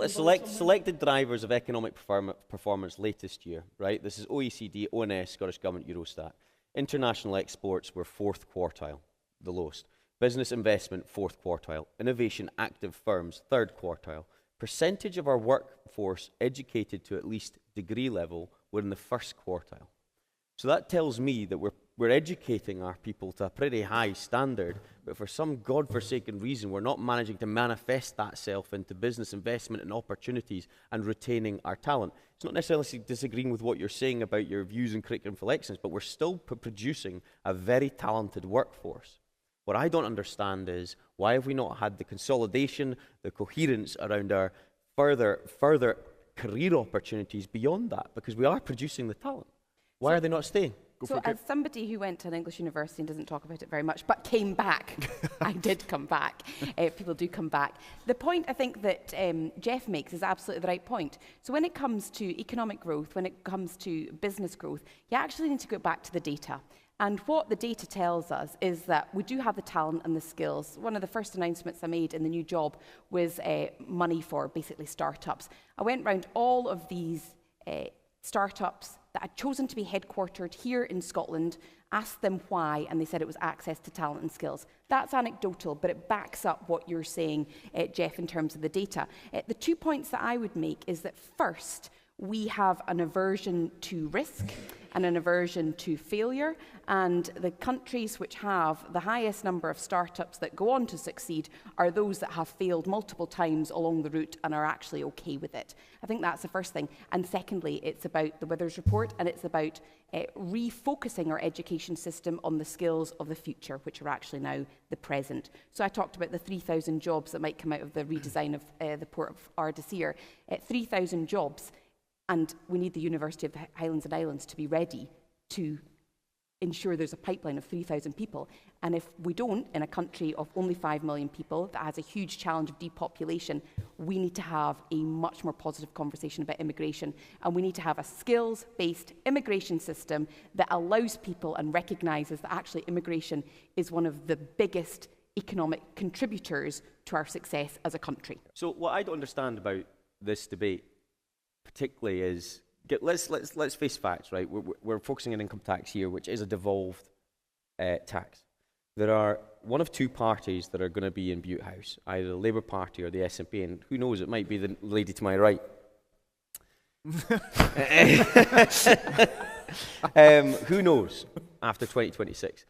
selected drivers of economic performance latest year, right? This is OECD, ONS, Scottish Government, Eurostat. International exports were 4th quartile, the lowest. Business investment, 4th quartile. Innovation active firms, 3rd quartile. Percentage of our workforce educated to at least degree level were in the 1st quartile. So that tells me that we're educating our people to a pretty high standard, but for some godforsaken reason, we're not managing to manifest that self into business investment and opportunities and retaining our talent. It's not necessarily disagreeing with what you're saying about your views and curriculum for excellence, but we're still producing a very talented workforce. What I don't understand is, why have we not had the consolidation, the coherence around our further career opportunities beyond that? Because we are producing the talent. Why are they not staying? So as somebody who went to an English university and doesn't talk about it very much, but came back, I did come back, people do come back. The point I think that Geoff makes is absolutely the right point. So when it comes to economic growth, when it comes to business growth, you actually need to go back to the data. And what the data tells us is that we do have the talent and the skills. One of the first announcements I made in the new job was money for basically startups. I went round all of these startups that had chosen to be headquartered here in Scotland, asked them why, and they said it was access to talent and skills. That's anecdotal, but it backs up what you're saying, Geoff, in terms of the data. The 2 points that I would make is that first, we have an aversion to risk and an aversion to failure, and the countries which have the highest number of startups that go on to succeed are those that have failed multiple times along the route and are actually okay with it. I think that's the first thing. And secondly, it's about the Withers report, and it's about refocusing our education system on the skills of the future, which are actually now the present. So I talked about the 3,000 jobs that might come out of the redesign of the Port of Aberdein. 3,000 jobs. And we need the University of the Highlands and Islands to be ready to ensure there's a pipeline of 3,000 people. And if we don't, in a country of only 5 million people that has a huge challenge of depopulation, we need to have a much more positive conversation about immigration. And we need to have a skills-based immigration system that allows people and recognises that actually immigration is one of the biggest economic contributors to our success as a country. So what I don't understand about this debate particularly is, let's face facts, right? We're focusing on income tax here, which is a devolved tax. There are one of two parties that are going to be in Butte House, either the Labour Party or the SNP, and who knows, it might be the lady to my right. Who knows after 2026?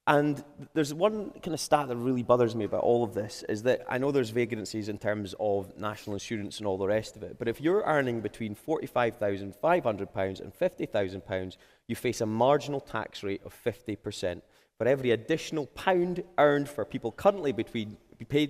And there's one kind of stat that really bothers me about all of this, is that I know there's vagrancies in terms of national insurance and all the rest of it, but if you're earning between £45,500 and £50,000, you face a marginal tax rate of 50%. For every additional pound earned for people currently paid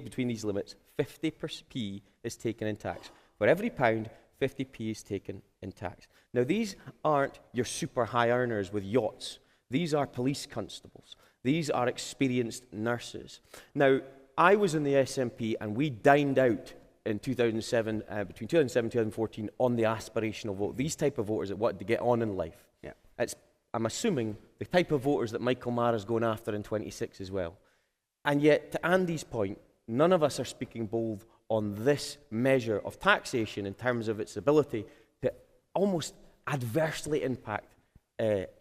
between these limits, 50p is taken in tax. For every pound, 50p is taken in tax. Now, these aren't your super high earners with yachts. These are police constables. These are experienced nurses. Now, I was in the SNP and we dined out in 2007, between 2007 and 2014, on the aspirational vote. These type of voters that wanted to get on in life. Yeah. I'm assuming the type of voters that Michael Mara's going after in 26 as well. And yet, to Andy's point, none of us are speaking bold on this measure of taxation in terms of its ability to almost adversely impact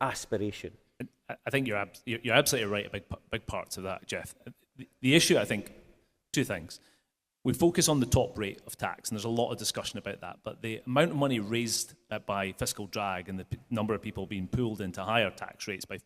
aspiration. I think you're absolutely right about big parts of that, Geoff. The issue, I think, two things. We focus on the top rate of tax, and there's a lot of discussion about that, but the amount of money raised by fiscal drag and the number of people being pulled into higher tax rates by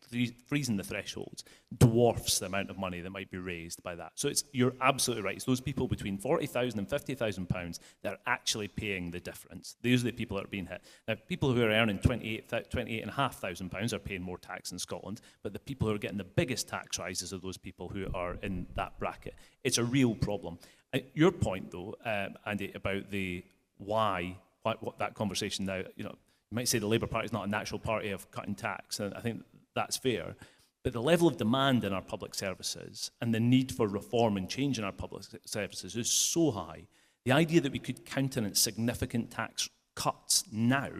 freezing the thresholds dwarfs the amount of money that might be raised by that. So you're absolutely right. It's those people between £40,000 and £50,000 that are actually paying the difference. Those are the people that are being hit. Now, people who are earning £28,500 are paying more tax in Scotland, but the people who are getting the biggest tax rises are those people who are in that bracket. It's a real problem. Your point, though, Andy, about the what that conversation now, you might say the Labour Party is not a natural party of cutting tax, and I think that's fair. But the level of demand in our public services and the need for reform and change in our public services is so high. The idea that we could countenance significant tax cuts now,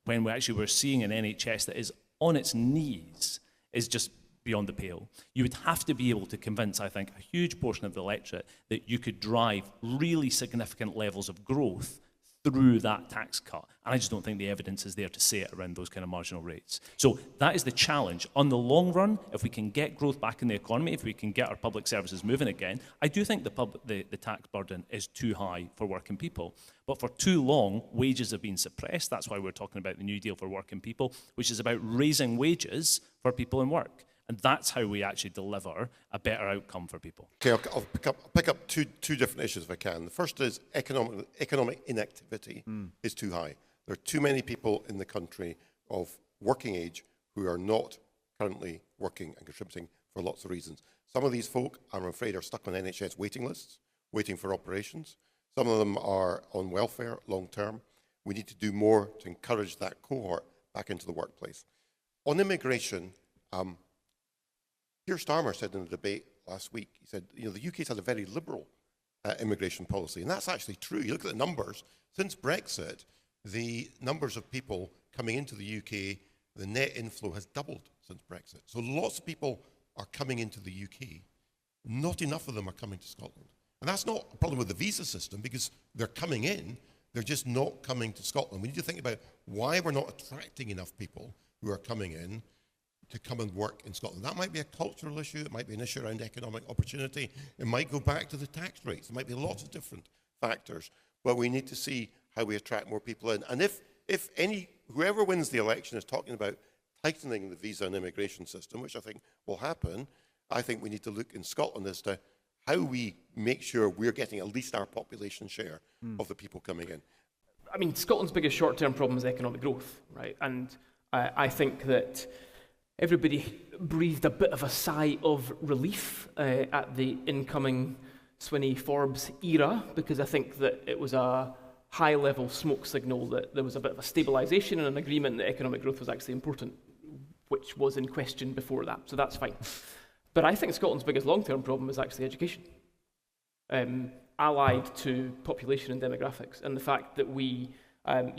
when we're seeing an NHS that is on its knees, is just beyond the pale. You would have to be able to convince, I think, a huge portion of the electorate that you could drive really significant levels of growth through that tax cut. And I just don't think the evidence is there to say it around those kind of marginal rates. So that is the challenge. On the long run, if we can get growth back in the economy, if we can get our public services moving again, I do think the tax burden is too high for working people. But for too long, wages have been suppressed. That's why we're talking about the New Deal for working people, which is about raising wages for people in work. And that's how we actually deliver a better outcome for people. Okay, I'll pick up two different issues if I can. The first is economic inactivity is too high. There are too many people in the country of working age who are not currently working and contributing for lots of reasons. Some of these folk, I'm afraid, are stuck on NHS waiting lists, waiting for operations. Some of them are on welfare long term. We need to do more to encourage that cohort back into the workplace. On immigration, Keir Starmer said in a debate last week, he said, you know, the UK's had a very liberal immigration policy, and that's actually true. You look at the numbers, since Brexit, the numbers of people coming into the UK, the net inflow has doubled since Brexit. So lots of people are coming into the UK. Not enough of them are coming to Scotland. And that's not a problem with the visa system, because they're coming in, they're just not coming to Scotland. We need to think about why we're not attracting enough people who are coming in to come and work in Scotland. That might be a cultural issue, it might be an issue around economic opportunity, it might go back to the tax rates, there might be lots of different factors, but we need to see how we attract more people in. And if whoever wins the election is talking about tightening the visa and immigration system, which I think will happen, I think we need to look in Scotland as to how we make sure we're getting at least our population share of the people coming in. I mean, Scotland's biggest short-term problem is economic growth, right? And I think that everybody breathed a bit of a sigh of relief at the incoming Swinney-Forbes era, because I think that it was a high-level smoke signal that there was a bit of a stabilisation and an agreement that economic growth was actually important, which was in question before that, so that's fine. But I think Scotland's biggest long-term problem is actually education, allied to population and demographics, and the fact that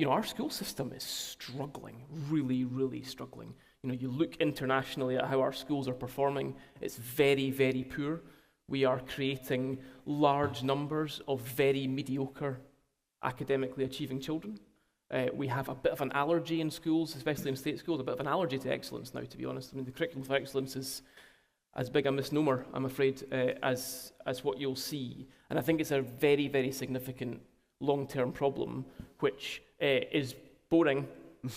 our school system is struggling, really, really struggling. You know, you look internationally at how our schools are performing, it's very, very poor. We are creating large numbers of very mediocre academically achieving children. We have a bit of an allergy in schools, especially in state schools, a bit of an allergy to excellence now, to be honest. I mean, the curriculum for excellence is as big a misnomer, I'm afraid, as what you'll see. And I think it's a very, very significant long-term problem, which is boring,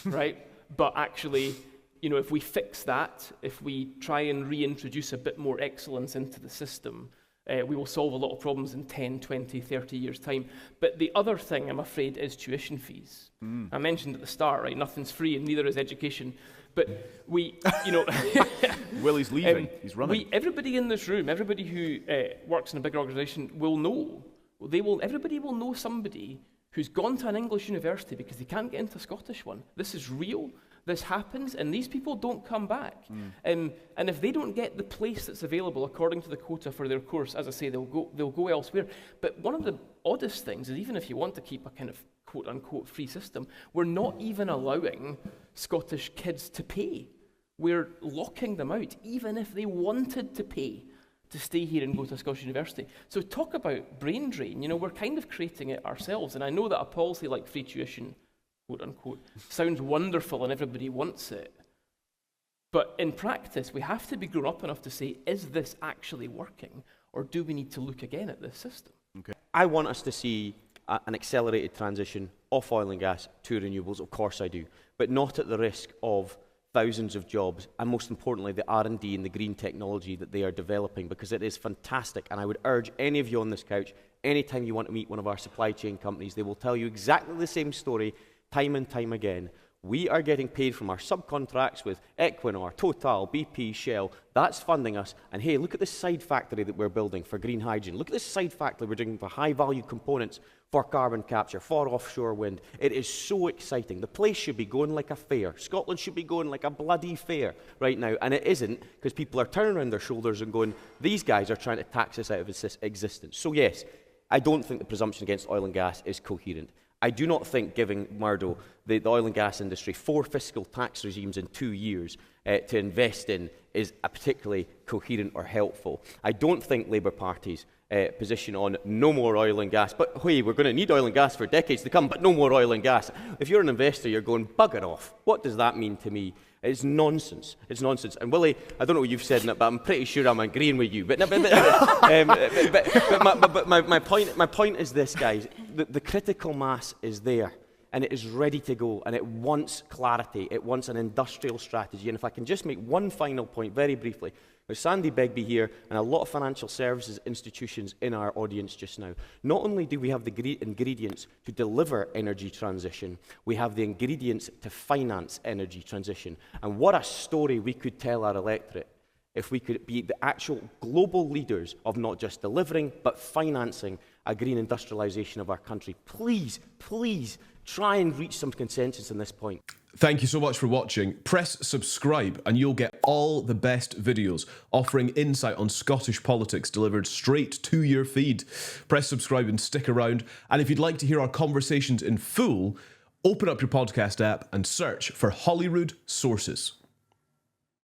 right? But actually, you know, if we fix that, if we try and reintroduce a bit more excellence into the system, we will solve a lot of problems in 10, 20, 30 years' time. But the other thing, I'm afraid, is tuition fees. I mentioned at the start, right, nothing's free and neither is education. But we, you know... Willie's leaving, he's running. Everybody in this room, everybody who works in a big organisation will know, everybody will know somebody who's gone to an English university because they can't get into a Scottish one. This is real. This happens, and these people don't come back. And if they don't get the place that's available according to the quota for their course, as I say, they'll go elsewhere. But one of the oddest things is, even if you want to keep a kind of quote-unquote free system, we're not even allowing Scottish kids to pay. We're locking them out, even if they wanted to pay to stay here and go to a Scottish university. So talk about brain drain. You know, we're kind of creating it ourselves. And I know that a policy like free tuition, quote unquote, sounds wonderful and everybody wants it. But in practice, we have to be grown up enough to say, is this actually working? Or do we need to look again at this system? Okay. I want us to see an accelerated transition off oil and gas to renewables, of course I do, but not at the risk of thousands of jobs, and most importantly, the R&D and the green technology that they are developing, because it is fantastic. And I would urge any of you on this couch, anytime you want to meet one of our supply chain companies, they will tell you exactly the same story time and time again. We are getting paid from our subcontracts with Equinor, Total, BP, Shell. That's funding us. And hey, look at this side factory that we're building for green hydrogen. Look at this side factory we're doing for high-value components for carbon capture, for offshore wind. It is so exciting. The place should be going like a fair. Scotland should be going like a bloody fair right now. And it isn't, because people are turning around their shoulders and going, these guys are trying to tax us out of existence. So yes, I don't think the presumption against oil and gas is coherent. I do not think giving Murdo, the oil and gas industry, 4 fiscal tax regimes in 2 years to invest in is a particularly coherent or helpful. I don't think Labour Party's position on no more oil and gas, but hey, we're going to need oil and gas for decades to come, but no more oil and gas. If you're an investor, you're going, bugger off. What does that mean to me? It's nonsense. It's nonsense. And Willie, I don't know what you've said in it, but I'm pretty sure I'm agreeing with you. But my point is this, guys. The critical mass is there, and it is ready to go, and it wants clarity. It wants an industrial strategy. And if I can just make one final point very briefly. There's Sandy Begbie here and a lot of financial services institutions in our audience just now. Not only do we have the ingredients to deliver energy transition, we have the ingredients to finance energy transition. And what a story we could tell our electorate if we could be the actual global leaders of not just delivering, but financing a green industrialization of our country. Please, please try and reach some consensus on this point. Thank you so much for watching. Press subscribe and you'll get all the best videos offering insight on Scottish politics delivered straight to your feed. Press subscribe and stick around. And if you'd like to hear our conversations in full, open up your podcast app and search for Holyrood Sources.